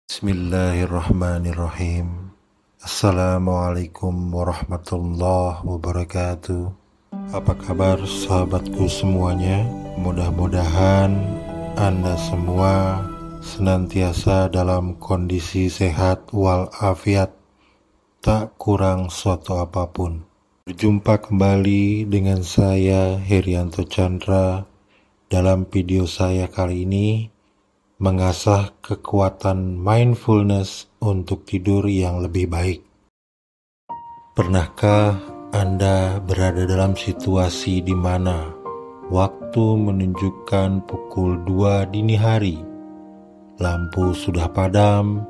Bismillahirrahmanirrahim. Assalamualaikum warahmatullahi wabarakatuh. Apa kabar sahabatku semuanya? Mudah-mudahan Anda semua senantiasa dalam kondisi sehat walafiat, tak kurang suatu apapun. Berjumpa kembali dengan saya Herianto Chandra dalam video saya kali ini, mengasah kekuatan mindfulness untuk tidur yang lebih baik. Pernahkah Anda berada dalam situasi di mana waktu menunjukkan pukul 2 dini hari, lampu sudah padam,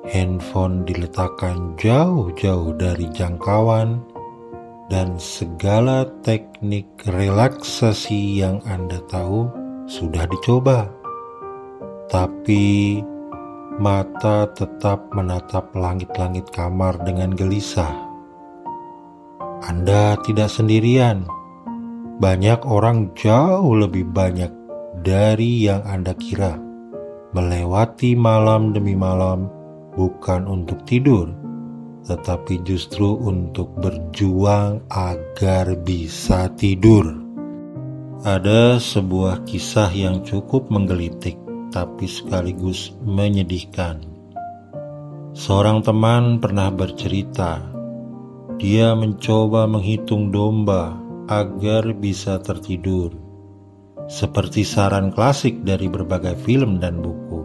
handphone diletakkan jauh-jauh dari jangkauan, dan segala teknik relaksasi yang Anda tahu sudah dicoba? Tapi mata tetap menatap langit-langit kamar dengan gelisah. Anda tidak sendirian. Banyak orang jauh lebih banyak dari yang Anda kira melewati malam demi malam bukan untuk tidur, tetapi justru untuk berjuang agar bisa tidur. Ada sebuah kisah yang cukup menggelitik tapi sekaligus menyedihkan. Seorang teman pernah bercerita, dia mencoba menghitung domba agar bisa tertidur, seperti saran klasik dari berbagai film dan buku.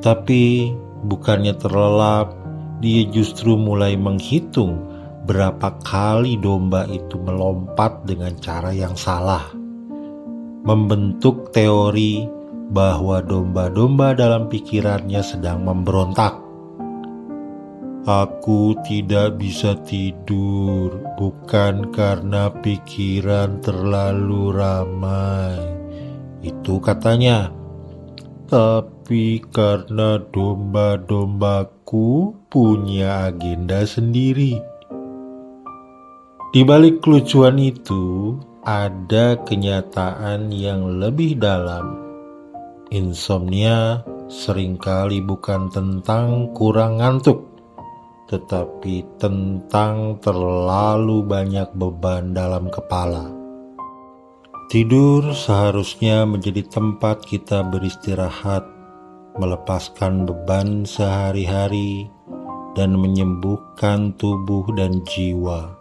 Tapi bukannya terlelap, dia justru mulai menghitung berapa kali domba itu melompat dengan cara yang salah, membentuk teori bahwa domba-domba dalam pikirannya sedang memberontak. Aku tidak bisa tidur bukan karena pikiran terlalu ramai, itu katanya, tapi karena domba-dombaku punya agenda sendiri. Di balik kelucuan itu ada kenyataan yang lebih dalam. Insomnia seringkali bukan tentang kurang ngantuk, tetapi tentang terlalu banyak beban dalam kepala. Tidur seharusnya menjadi tempat kita beristirahat, melepaskan beban sehari-hari, dan menyembuhkan tubuh dan jiwa.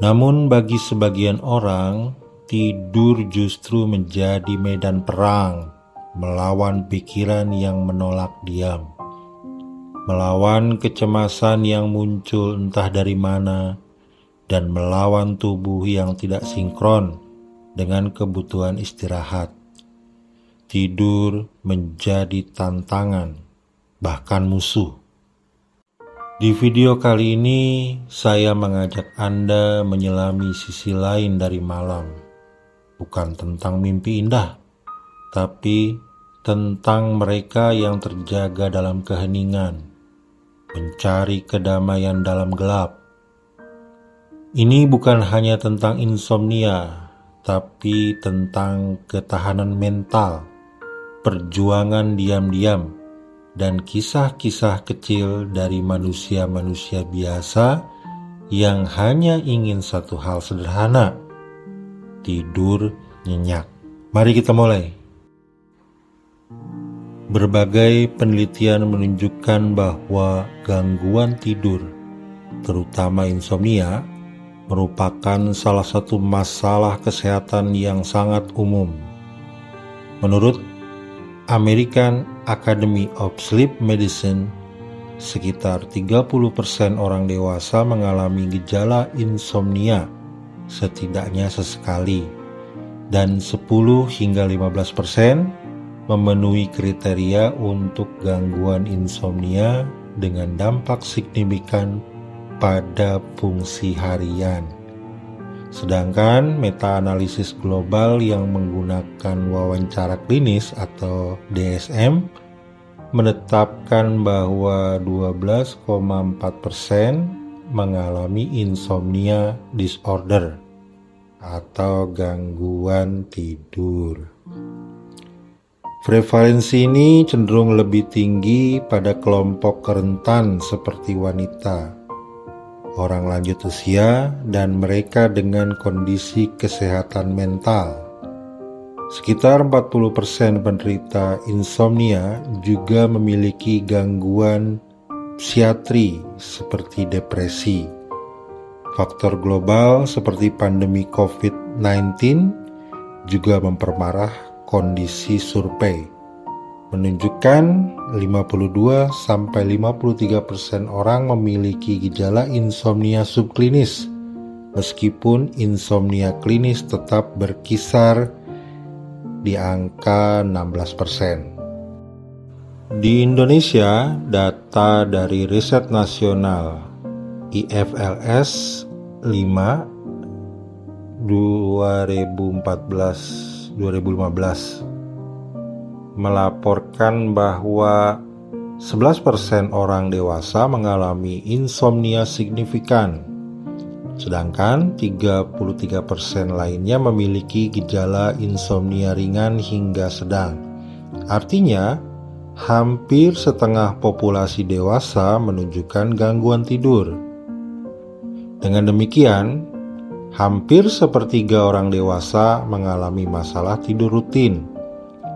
Namun bagi sebagian orang, tidur justru menjadi medan perang, melawan pikiran yang menolak diam, melawan kecemasan yang muncul entah dari mana, dan melawan tubuh yang tidak sinkron dengan kebutuhan istirahat. Tidur menjadi tantangan, bahkan musuh. Di video kali ini, saya mengajak Anda menyelami sisi lain dari malam. Bukan tentang mimpi indah, tapi tentang mereka yang terjaga dalam keheningan, mencari kedamaian dalam gelap. Ini bukan hanya tentang insomnia, tapi tentang ketahanan mental, perjuangan diam-diam, dan kisah-kisah kecil dari manusia-manusia biasa yang hanya ingin satu hal sederhana: tidur nyenyak. Mari kita mulai. Berbagai penelitian menunjukkan bahwa gangguan tidur, terutama insomnia, merupakan salah satu masalah kesehatan yang sangat umum. Menurut American Academy of Sleep Medicine, sekitar 30% orang dewasa mengalami gejala insomnia setidaknya sesekali, dan 10-15% memenuhi kriteria untuk gangguan insomnia dengan dampak signifikan pada fungsi harian. Sedangkan meta-analisis global yang menggunakan wawancara klinis atau DSM menetapkan bahwa 12,4% mengalami insomnia disorder atau gangguan tidur. Prevalensi ini cenderung lebih tinggi pada kelompok rentan seperti wanita, orang lanjut usia, dan mereka dengan kondisi kesehatan mental. Sekitar 40% penderita insomnia juga memiliki gangguan psikiatri seperti depresi. Faktor global seperti pandemi COVID-19 juga memperparah kondisi survei, menunjukkan 52-53% orang memiliki gejala insomnia subklinis, meskipun insomnia klinis tetap berkisar di angka 16%. Di Indonesia, data dari Riset Nasional IFLS 5 2015 melaporkan bahwa 11% orang dewasa mengalami insomnia signifikan, sedangkan 33% lainnya memiliki gejala insomnia ringan hingga sedang. Artinya, hampir setengah populasi dewasa menunjukkan gangguan tidur. Dengan demikian, hampir sepertiga orang dewasa mengalami masalah tidur rutin,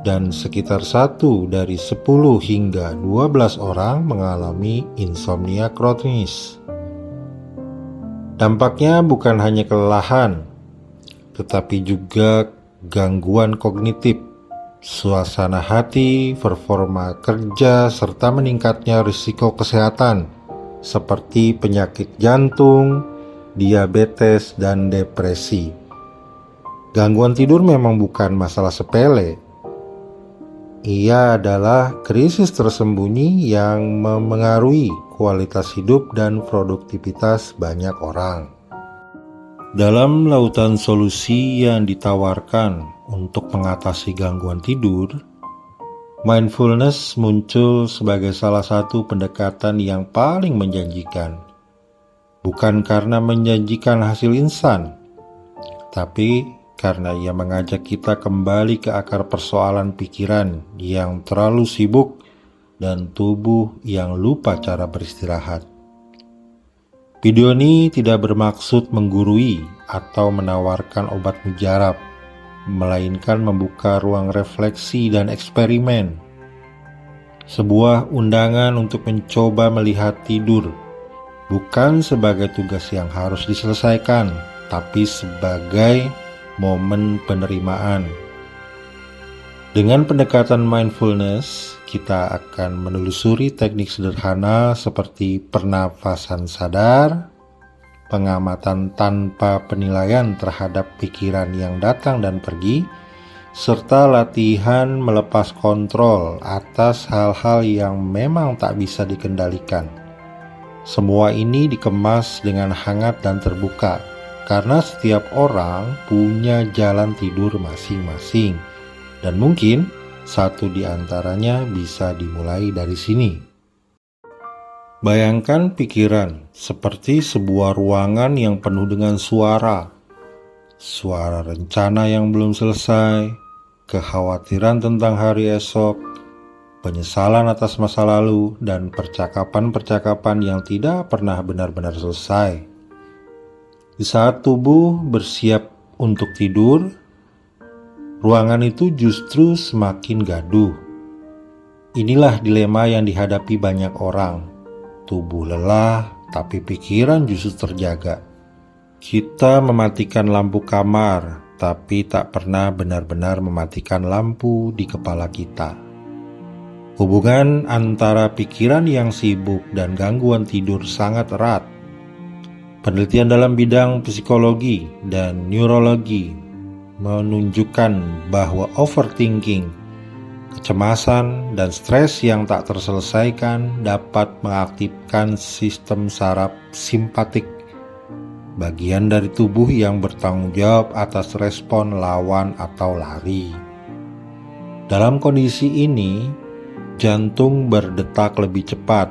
dan sekitar 1 dari 10 hingga 12 orang mengalami insomnia kronis. Dampaknya bukan hanya kelelahan, tetapi juga gangguan kognitif, suasana hati, performa kerja, serta meningkatnya risiko kesehatan seperti penyakit jantung, diabetes, dan depresi. Gangguan tidur memang bukan masalah sepele. Ia adalah krisis tersembunyi yang memengaruhi kualitas hidup dan produktivitas banyak orang. Dalam lautan solusi yang ditawarkan untuk mengatasi gangguan tidur, mindfulness muncul sebagai salah satu pendekatan yang paling menjanjikan. Bukan karena menjanjikan hasil instan, tapi karena ia mengajak kita kembali ke akar persoalan pikiran yang terlalu sibuk dan tubuh yang lupa cara beristirahat. Video ini tidak bermaksud menggurui atau menawarkan obat mujarab, melainkan membuka ruang refleksi dan eksperimen. Sebuah undangan untuk mencoba melihat tidur bukan sebagai tugas yang harus diselesaikan, tapi sebagai momen penerimaan. Dengan pendekatan mindfulness, kita akan menelusuri teknik sederhana seperti pernafasan sadar, pengamatan tanpa penilaian terhadap pikiran yang datang dan pergi, serta latihan melepas kontrol atas hal-hal yang memang tak bisa dikendalikan. Semua ini dikemas dengan hangat dan terbuka, karena setiap orang punya jalan tidur masing-masing, dan mungkin satu di antaranya bisa dimulai dari sini. Bayangkan pikiran seperti sebuah ruangan yang penuh dengan suara rencana yang belum selesai, kekhawatiran tentang hari esok, penyesalan atas masa lalu, dan percakapan-percakapan yang tidak pernah benar-benar selesai. Di saat tubuh bersiap untuk tidur, ruangan itu justru semakin gaduh. Inilah dilema yang dihadapi banyak orang. Tubuh lelah, tapi pikiran justru terjaga. Kita mematikan lampu kamar, tapi tak pernah benar-benar mematikan lampu di kepala kita. Hubungan antara pikiran yang sibuk dan gangguan tidur sangat erat. Penelitian dalam bidang psikologi dan neurologi menunjukkan bahwa overthinking, kecemasan, dan stres yang tak terselesaikan dapat mengaktifkan sistem saraf simpatik, bagian dari tubuh yang bertanggung jawab atas respon lawan atau lari. Dalam kondisi ini, jantung berdetak lebih cepat,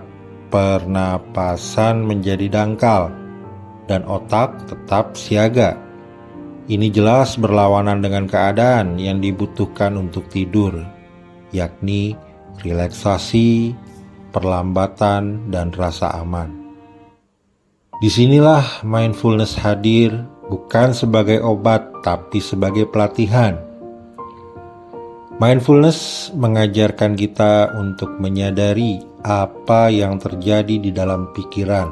pernapasan menjadi dangkal, dan otak tetap siaga. Ini jelas berlawanan dengan keadaan yang dibutuhkan untuk tidur. yakni relaksasi, perlambatan, dan rasa aman. Disinilah mindfulness hadir, bukan sebagai obat, tapi sebagai pelatihan. Mindfulness mengajarkan kita untuk menyadari apa yang terjadi di dalam pikiran,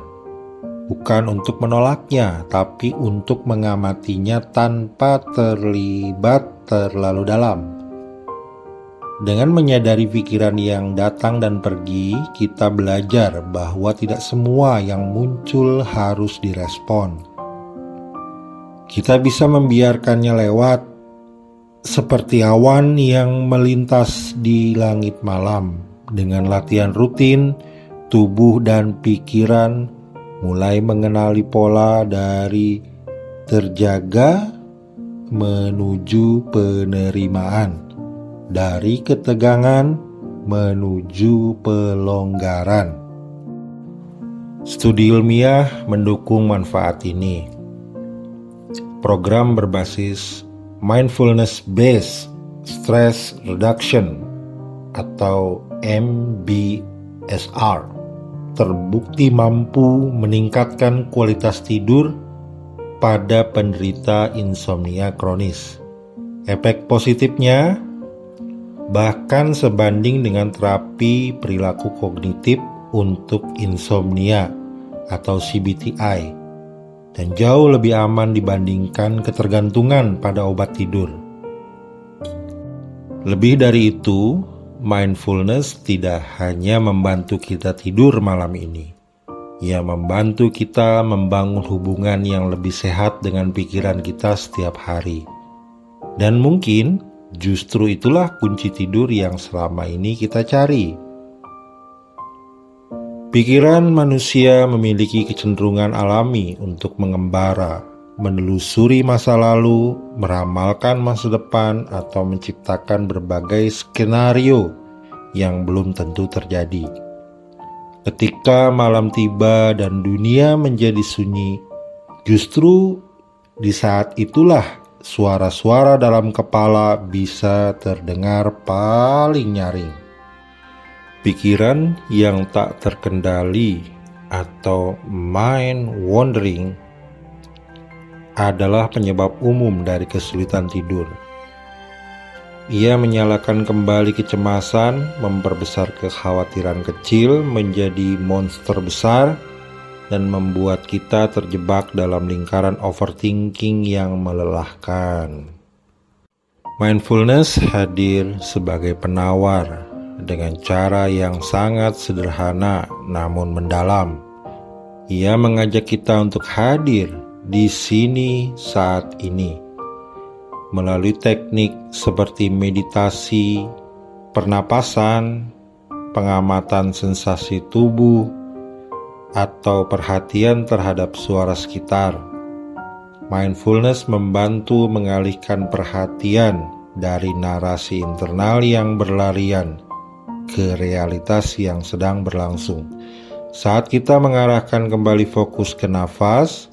bukan untuk menolaknya, tapi untuk mengamatinya tanpa terlibat terlalu dalam. Dengan menyadari pikiran yang datang dan pergi, kita belajar bahwa tidak semua yang muncul harus direspon. Kita bisa membiarkannya lewat, seperti awan yang melintas di langit malam. Dengan latihan rutin, tubuh dan pikiran mulai mengenali pola dari terjaga menuju penerimaan, dari ketegangan menuju pelonggaran. Studi ilmiah mendukung manfaat ini. Program berbasis Mindfulness-Based Stress Reduction atau MBSR terbukti mampu meningkatkan kualitas tidur pada penderita insomnia kronis. Efek positifnya bahkan sebanding dengan terapi perilaku kognitif untuk insomnia atau CBTI, dan jauh lebih aman dibandingkan ketergantungan pada obat tidur. Lebih dari itu, mindfulness tidak hanya membantu kita tidur malam ini. Ia membantu kita membangun hubungan yang lebih sehat dengan pikiran kita setiap hari. Dan mungkin justru itulah kunci tidur yang selama ini kita cari. Pikiran manusia memiliki kecenderungan alami untuk mengembara, menelusuri masa lalu, meramalkan masa depan, atau menciptakan berbagai skenario yang belum tentu terjadi. Ketika malam tiba dan dunia menjadi sunyi, justru di saat itulah suara-suara dalam kepala bisa terdengar paling nyaring. Pikiran yang tak terkendali atau mind wandering adalah penyebab umum dari kesulitan tidur. Ia menyalakan kembali kecemasan, memperbesar kekhawatiran kecil menjadi monster besar, dan membuat kita terjebak dalam lingkaran overthinking yang melelahkan. Mindfulness hadir sebagai penawar dengan cara yang sangat sederhana namun mendalam. Ia mengajak kita untuk hadir di sini saat ini melalui teknik seperti meditasi, pernapasan, pengamatan sensasi tubuh, atau perhatian terhadap suara sekitar. Mindfulness membantu mengalihkan perhatian dari narasi internal yang berlarian ke realitas yang sedang berlangsung. Saat kita mengarahkan kembali fokus ke nafas,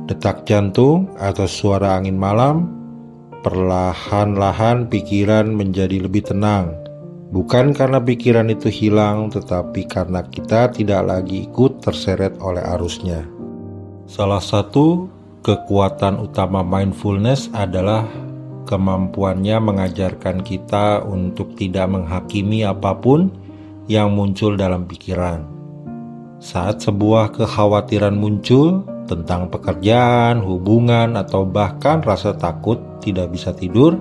detak jantung, atau suara angin malam, perlahan-lahan pikiran menjadi lebih tenang. Bukan karena pikiran itu hilang, tetapi karena kita tidak lagi ikut terseret oleh arusnya. Salah satu kekuatan utama mindfulness adalah kemampuannya mengajarkan kita untuk tidak menghakimi apapun yang muncul dalam pikiran. Saat sebuah kekhawatiran muncul tentang pekerjaan, hubungan, atau bahkan rasa takut tidak bisa tidur,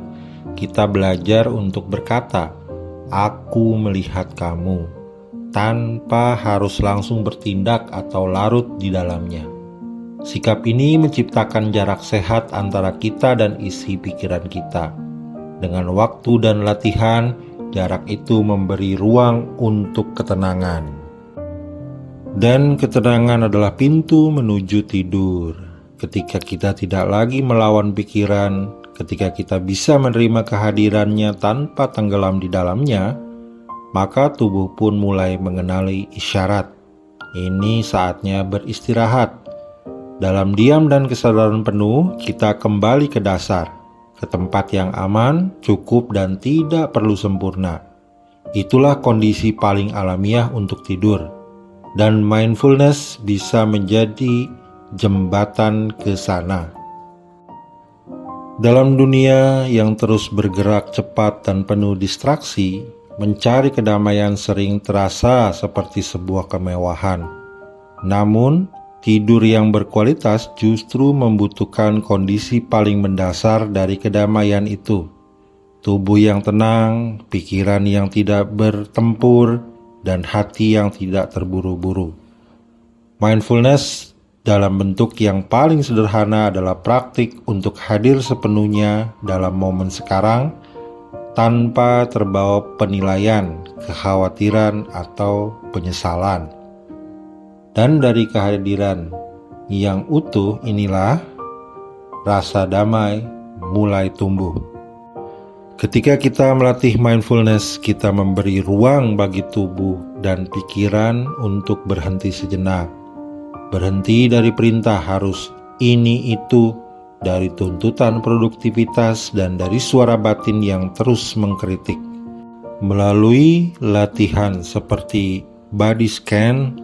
kita belajar untuk berkata, "Aku melihat kamu," tanpa harus langsung bertindak atau larut di dalamnya. Sikap ini menciptakan jarak sehat antara kita dan isi pikiran kita. Dengan waktu dan latihan, jarak itu memberi ruang untuk ketenangan. Dan ketenangan adalah pintu menuju tidur. Ketika kita tidak lagi melawan pikiran, ketika kita bisa menerima kehadirannya tanpa tenggelam di dalamnya, maka tubuh pun mulai mengenali isyarat. Ini saatnya beristirahat. Dalam diam dan kesadaran penuh, kita kembali ke dasar, ke tempat yang aman, cukup, dan tidak perlu sempurna. Itulah kondisi paling alamiah untuk tidur, dan mindfulness bisa menjadi jembatan ke sana. Dalam dunia yang terus bergerak cepat dan penuh distraksi, mencari kedamaian sering terasa seperti sebuah kemewahan. Namun, tidur yang berkualitas justru membutuhkan kondisi paling mendasar dari kedamaian itu. Tubuh yang tenang, pikiran yang tidak bertempur, dan hati yang tidak terburu-buru. Mindfulness dalam bentuk yang paling sederhana adalah praktik untuk hadir sepenuhnya dalam momen sekarang tanpa terbawa penilaian, kekhawatiran, atau penyesalan. Dan dari kehadiran yang utuh inilah rasa damai mulai tumbuh. Ketika kita melatih mindfulness, kita memberi ruang bagi tubuh dan pikiran untuk berhenti sejenak. Berhenti dari perintah harus ini itu, dari tuntutan produktivitas dan dari suara batin yang terus mengkritik. Melalui latihan seperti body scan,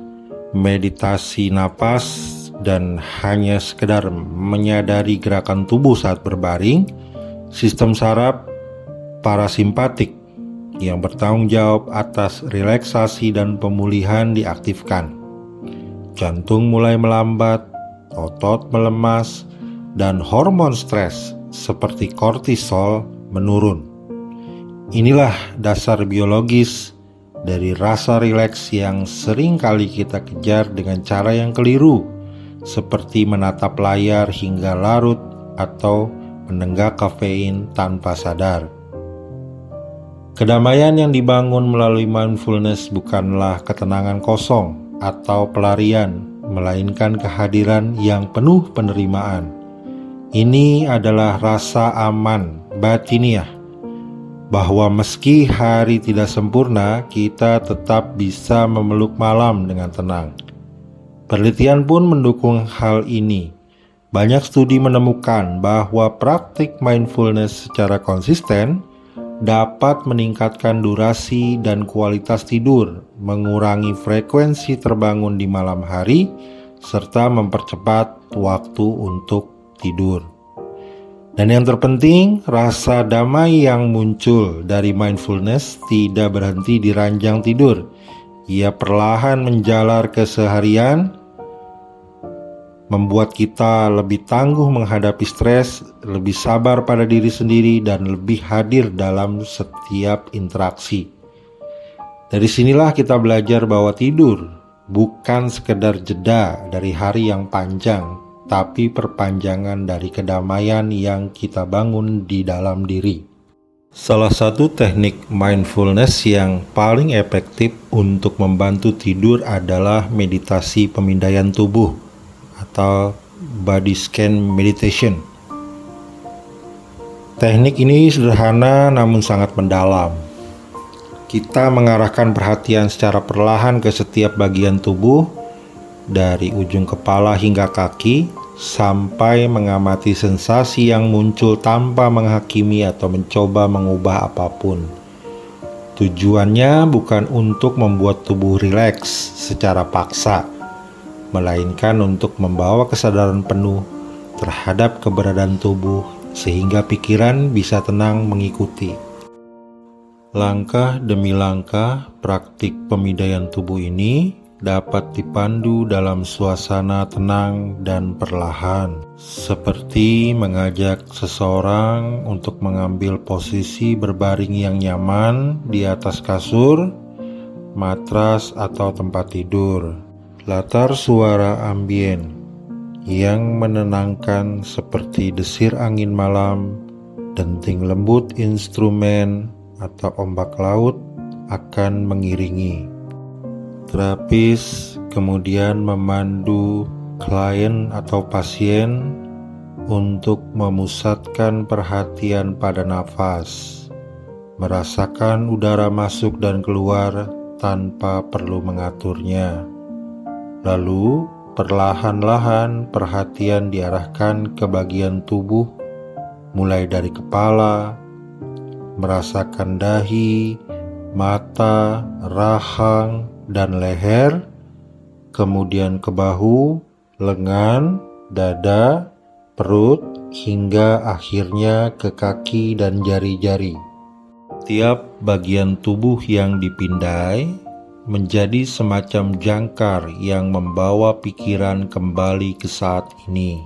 meditasi napas, dan hanya sekedar menyadari gerakan tubuh saat berbaring, sistem saraf parasimpatik yang bertanggung jawab atas relaksasi dan pemulihan diaktifkan. Jantung mulai melambat, otot melemas, dan hormon stres seperti kortisol menurun. Inilah dasar biologis dari rasa rileks yang sering kali kita kejar dengan cara yang keliru, seperti menatap layar hingga larut atau menenggak kafein tanpa sadar. Kedamaian yang dibangun melalui mindfulness bukanlah ketenangan kosong atau pelarian, melainkan kehadiran yang penuh penerimaan. Ini adalah rasa aman batiniah, bahwa meski hari tidak sempurna, kita tetap bisa memeluk malam dengan tenang. Penelitian pun mendukung hal ini. Banyak studi menemukan bahwa praktik mindfulness secara konsisten dapat meningkatkan durasi dan kualitas tidur, mengurangi frekuensi terbangun di malam hari, serta mempercepat waktu untuk tidur. Dan yang terpenting, rasa damai yang muncul dari mindfulness tidak berhenti di ranjang tidur. Ia perlahan menjalar ke seharian, membuat kita lebih tangguh menghadapi stres, lebih sabar pada diri sendiri, dan lebih hadir dalam setiap interaksi. Dari sinilah kita belajar bahwa tidur bukan sekedar jeda dari hari yang panjang, tapi perpanjangan dari kedamaian yang kita bangun di dalam diri. Salah satu teknik mindfulness yang paling efektif untuk membantu tidur adalah meditasi pemindaian tubuh atau body scan meditation. Teknik ini sederhana namun sangat mendalam. Kita mengarahkan perhatian secara perlahan ke setiap bagian tubuh, dari ujung kepala hingga kaki, sampai mengamati sensasi yang muncul tanpa menghakimi atau mencoba mengubah apapun. Tujuannya bukan untuk membuat tubuh rileks secara paksa, melainkan untuk membawa kesadaran penuh terhadap keberadaan tubuh sehingga pikiran bisa tenang mengikuti. Langkah demi langkah, praktik pemindaian tubuh ini dapat dipandu dalam suasana tenang dan perlahan, seperti mengajak seseorang untuk mengambil posisi berbaring yang nyaman di atas kasur, matras, atau tempat tidur. Latar suara ambien yang menenangkan seperti desir angin malam, denting lembut instrumen, atau ombak laut akan mengiringi. Terapis kemudian memandu klien atau pasien untuk memusatkan perhatian pada nafas, merasakan udara masuk dan keluar tanpa perlu mengaturnya. Lalu perlahan-lahan perhatian diarahkan ke bagian tubuh, mulai dari kepala, merasakan dahi, mata, rahang, dan leher, kemudian ke bahu, lengan, dada, perut, hingga akhirnya ke kaki dan jari-jari. Tiap bagian tubuh yang dipindai menjadi semacam jangkar yang membawa pikiran kembali ke saat ini.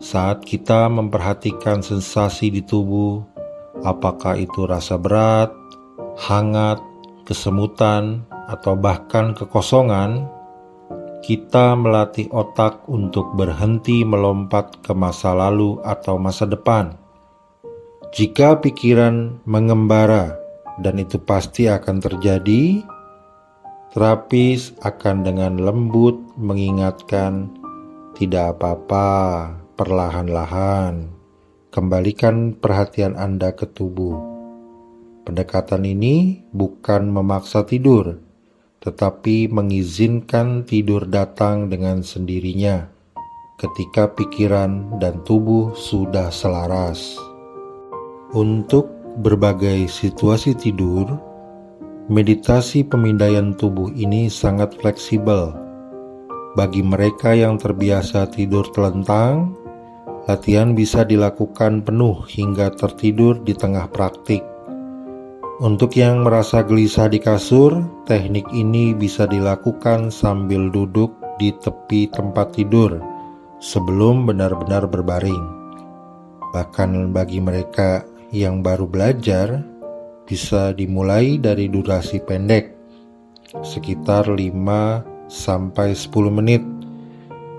Saat kita memperhatikan sensasi di tubuh, apakah itu rasa berat, hangat, kesemutan, atau bahkan kekosongan, kita melatih otak untuk berhenti melompat ke masa lalu atau masa depan. Jika pikiran mengembara, dan itu pasti akan terjadi, terapis akan dengan lembut mengingatkan, tidak apa-apa, perlahan-lahan, kembalikan perhatian Anda ke tubuh. Pendekatan ini bukan memaksa tidur, tetapi mengizinkan tidur datang dengan sendirinya ketika pikiran dan tubuh sudah selaras. Untuk berbagai situasi tidur, meditasi pemindaian tubuh ini sangat fleksibel. Bagi mereka yang terbiasa tidur telentang, latihan bisa dilakukan penuh hingga tertidur di tengah praktik. Untuk yang merasa gelisah di kasur, teknik ini bisa dilakukan sambil duduk di tepi tempat tidur sebelum benar-benar berbaring. Bahkan bagi mereka yang baru belajar, bisa dimulai dari durasi pendek, sekitar 5-10 menit,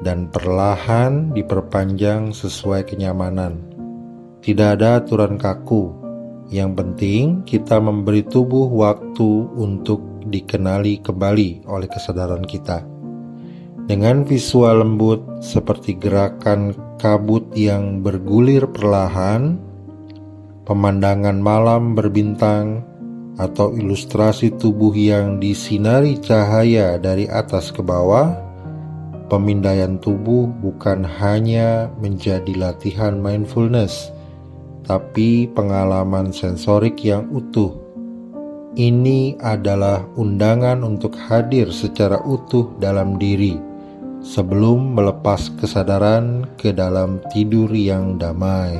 dan perlahan diperpanjang sesuai kenyamanan. Tidak ada aturan kaku, yang penting kita memberi tubuh waktu untuk dikenali kembali oleh kesadaran kita. Dengan visual lembut seperti gerakan kabut yang bergulir perlahan, pemandangan malam berbintang, atau ilustrasi tubuh yang disinari cahaya dari atas ke bawah, pemindaian tubuh bukan hanya menjadi latihan mindfulness, tapi pengalaman sensorik yang utuh. Ini adalah undangan untuk hadir secara utuh dalam diri, sebelum melepas kesadaran ke dalam tidur yang damai.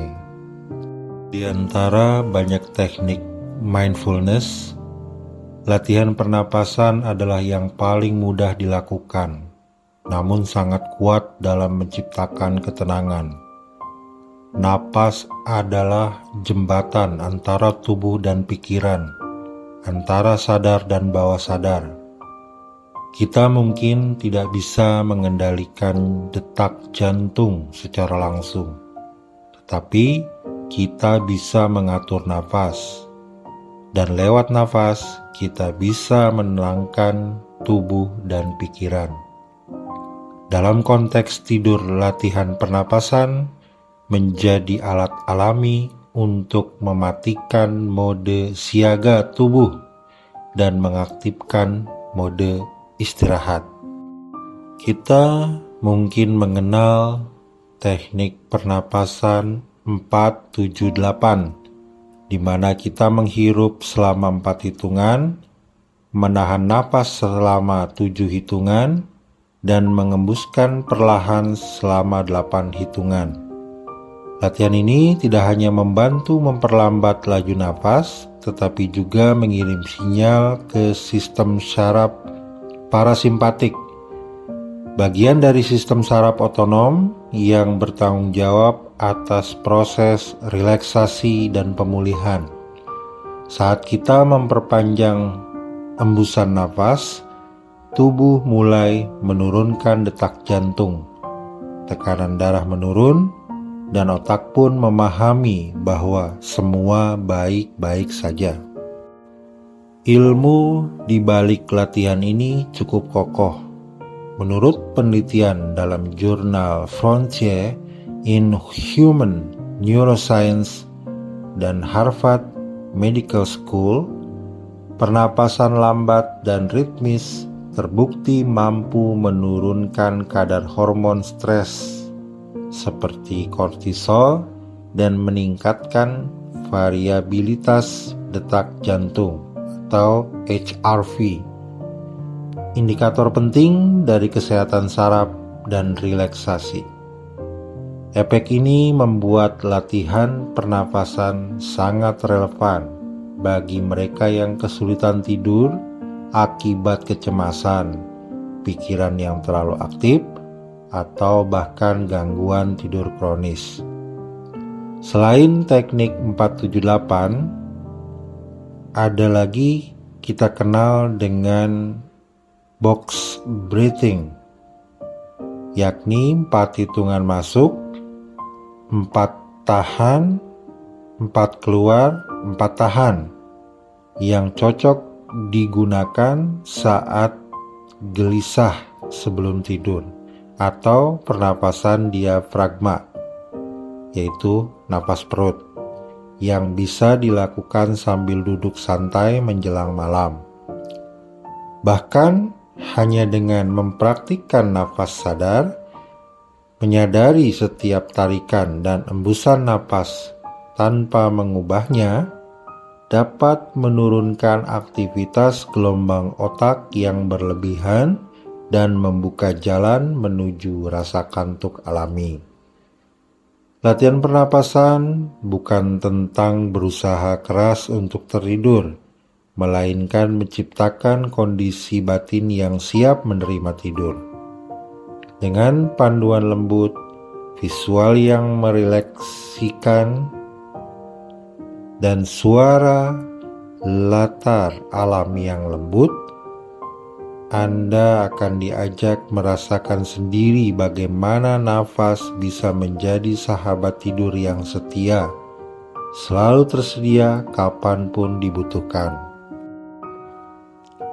Di antara banyak teknik mindfulness, latihan pernapasan adalah yang paling mudah dilakukan, namun sangat kuat dalam menciptakan ketenangan. Napas adalah jembatan antara tubuh dan pikiran, antara sadar dan bawah sadar. Kita mungkin tidak bisa mengendalikan detak jantung secara langsung, tetapi kita bisa mengatur nafas, dan lewat nafas kita bisa menenangkan tubuh dan pikiran. Dalam konteks tidur, latihan pernapasan menjadi alat alami untuk mematikan mode siaga tubuh dan mengaktifkan mode istirahat. Kita mungkin mengenal teknik pernapasan 4-7-8, di mana kita menghirup selama 4 hitungan, menahan napas selama 7 hitungan, dan mengembuskan perlahan selama 8 hitungan. Latihan ini tidak hanya membantu memperlambat laju napas, tetapi juga mengirim sinyal ke sistem syaraf parasimpatik, bagian dari sistem saraf otonom yang bertanggung jawab atas proses relaksasi dan pemulihan. Saat kita memperpanjang embusan nafas, tubuh mulai menurunkan detak jantung, tekanan darah menurun, dan otak pun memahami bahwa semua baik-baik saja. Ilmu di balik latihan ini cukup kokoh. Menurut penelitian dalam jurnal Frontier in Human Neuroscience dan Harvard Medical School, pernapasan lambat dan ritmis terbukti mampu menurunkan kadar hormon stres seperti kortisol dan meningkatkan variabilitas detak jantung atau HRV. Indikator penting dari kesehatan saraf dan relaksasi. Efek ini membuat latihan pernapasan sangat relevan bagi mereka yang kesulitan tidur akibat kecemasan, pikiran yang terlalu aktif, atau bahkan gangguan tidur kronis. Selain teknik 478, ada lagi kita kenal dengan box breathing, yakni 4 hitungan masuk, 4 tahan, 4 keluar, 4 tahan, yang cocok digunakan saat gelisah sebelum tidur, atau pernapasan diafragma, yaitu napas perut, yang bisa dilakukan sambil duduk santai menjelang malam. Bahkan hanya dengan mempraktikkan napas sadar, menyadari setiap tarikan dan embusan napas tanpa mengubahnya, dapat menurunkan aktivitas gelombang otak yang berlebihan dan membuka jalan menuju rasa kantuk alami. Latihan pernapasan bukan tentang berusaha keras untuk tertidur, melainkan menciptakan kondisi batin yang siap menerima tidur. Dengan panduan lembut, visual yang merelaksikan, dan suara latar alam yang lembut, Anda akan diajak merasakan sendiri bagaimana nafas bisa menjadi sahabat tidur yang setia, selalu tersedia kapanpun dibutuhkan.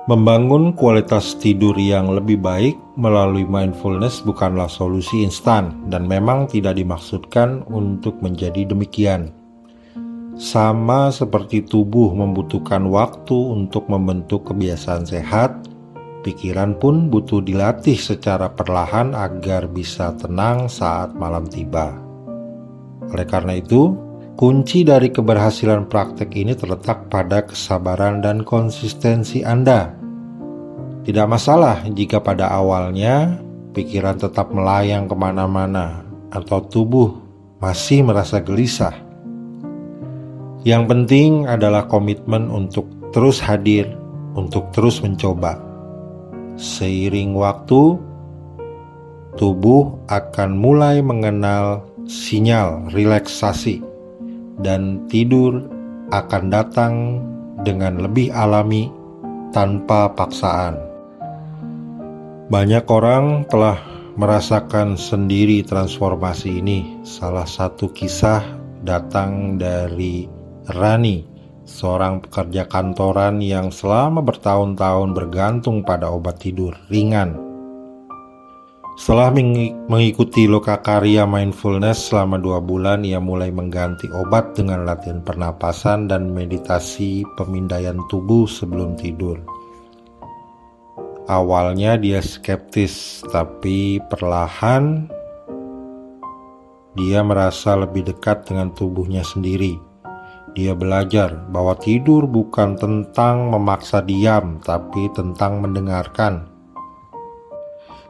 Membangun kualitas tidur yang lebih baik melalui mindfulness bukanlah solusi instan dan memang tidak dimaksudkan untuk menjadi demikian. Sama seperti tubuh membutuhkan waktu untuk membentuk kebiasaan sehat, pikiran pun butuh dilatih secara perlahan agar bisa tenang saat malam tiba. Oleh karena itu, kunci dari keberhasilan praktek ini terletak pada kesabaran dan konsistensi Anda. Tidak masalah jika pada awalnya pikiran tetap melayang kemana-mana atau tubuh masih merasa gelisah. Yang penting adalah komitmen untuk terus hadir, untuk terus mencoba. Seiring waktu, tubuh akan mulai mengenal sinyal relaksasi, dan tidur akan datang dengan lebih alami tanpa paksaan. Banyak orang telah merasakan sendiri transformasi ini. Salah satu kisah datang dari Rani, seorang pekerja kantoran yang selama bertahun-tahun bergantung pada obat tidur ringan. Setelah mengikuti lokakarya mindfulness selama 2 bulan, ia mulai mengganti obat dengan latihan pernapasan dan meditasi pemindaian tubuh sebelum tidur. Awalnya dia skeptis, tapi perlahan dia merasa lebih dekat dengan tubuhnya sendiri. Dia belajar bahwa tidur bukan tentang memaksa diam, tapi tentang mendengarkan.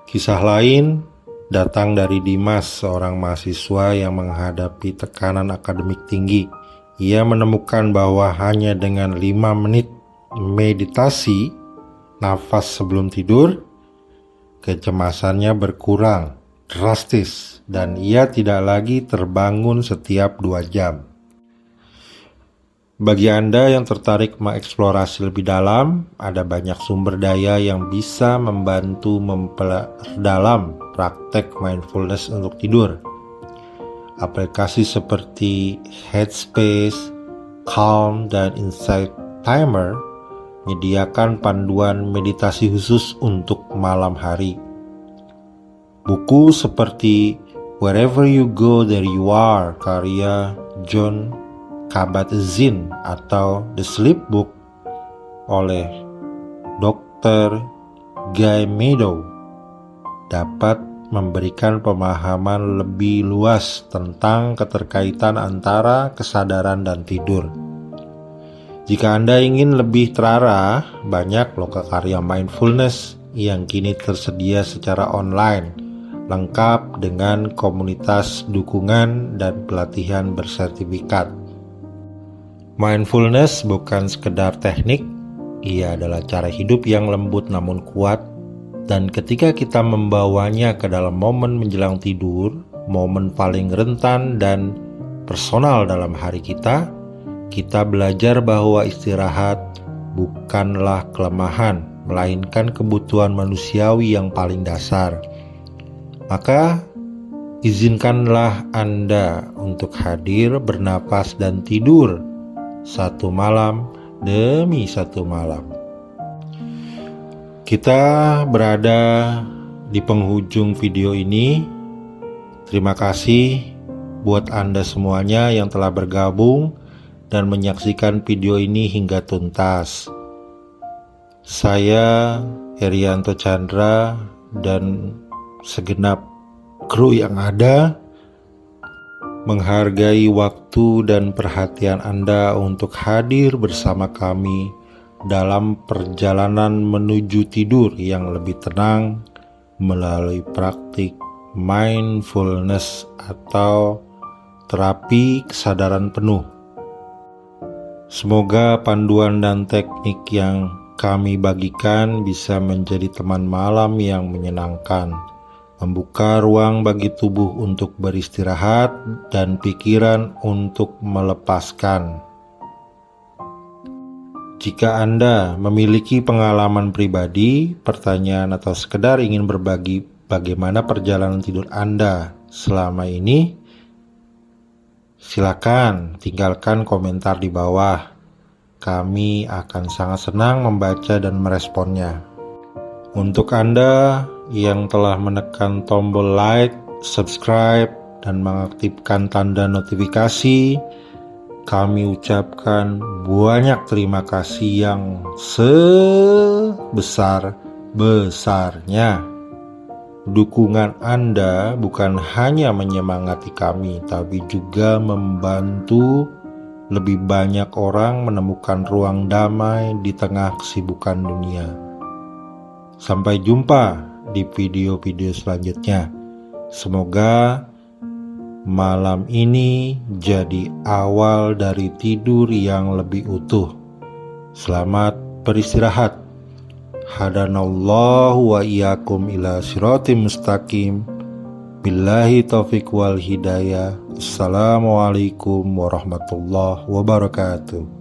Kisah lain datang dari Dimas, seorang mahasiswa yang menghadapi tekanan akademik tinggi. Ia menemukan bahwa hanya dengan 5 menit meditasi nafas sebelum tidur, kecemasannya berkurang drastis dan ia tidak lagi terbangun setiap 2 jam. Bagi Anda yang tertarik mengeksplorasi lebih dalam, ada banyak sumber daya yang bisa membantu memperdalam praktek mindfulness untuk tidur. Aplikasi seperti Headspace, Calm, dan Insight Timer menyediakan panduan meditasi khusus untuk malam hari. Buku seperti Wherever You Go There You Are karya Jon Kabat-Zinn atau The Sleep Book oleh Dr. Guy Meadow dapat memberikan pemahaman lebih luas tentang keterkaitan antara kesadaran dan tidur. Jika Anda ingin lebih terarah, banyak lokakarya mindfulness yang kini tersedia secara online, lengkap dengan komunitas dukungan dan pelatihan bersertifikat. Mindfulness bukan sekedar teknik, ia adalah cara hidup yang lembut namun kuat, dan ketika kita membawanya ke dalam momen menjelang tidur, momen paling rentan dan personal dalam hari kita belajar bahwa istirahat bukanlah kelemahan, melainkan kebutuhan manusiawi yang paling dasar. Maka, izinkanlah Anda untuk hadir, bernapas, dan tidur satu malam demi satu malam. Kita berada di penghujung video ini. Terima kasih buat Anda semuanya yang telah bergabung dan menyaksikan video ini hingga tuntas. Saya Herianto Chandra dan segenap kru yang ada menghargai waktu dan perhatian Anda untuk hadir bersama kami dalam perjalanan menuju tidur yang lebih tenang melalui praktik mindfulness atau terapi kesadaran penuh. Semoga panduan dan teknik yang kami bagikan bisa menjadi teman malam yang menyenangkan, membuka ruang bagi tubuh untuk beristirahat dan pikiran untuk melepaskan. Jika Anda memiliki pengalaman pribadi, pertanyaan atau sekedar ingin berbagi bagaimana perjalanan tidur Anda selama ini, silakan tinggalkan komentar di bawah. Kami akan sangat senang membaca dan meresponnya. Untuk Anda yang telah menekan tombol like, subscribe, dan mengaktifkan tanda notifikasi, kami ucapkan banyak terima kasih yang sebesar-besarnya. Dukungan Anda bukan hanya menyemangati kami, tapi juga membantu lebih banyak orang menemukan ruang damai di tengah kesibukan dunia. Sampai jumpa di video-video selanjutnya. Semoga malam ini jadi awal dari tidur yang lebih utuh. Selamat beristirahat. Hadanallahu wa iyyakum ila siratim mustaqim. Billahi taufiq wal hidayah. Assalamualaikum warahmatullahi wabarakatuh.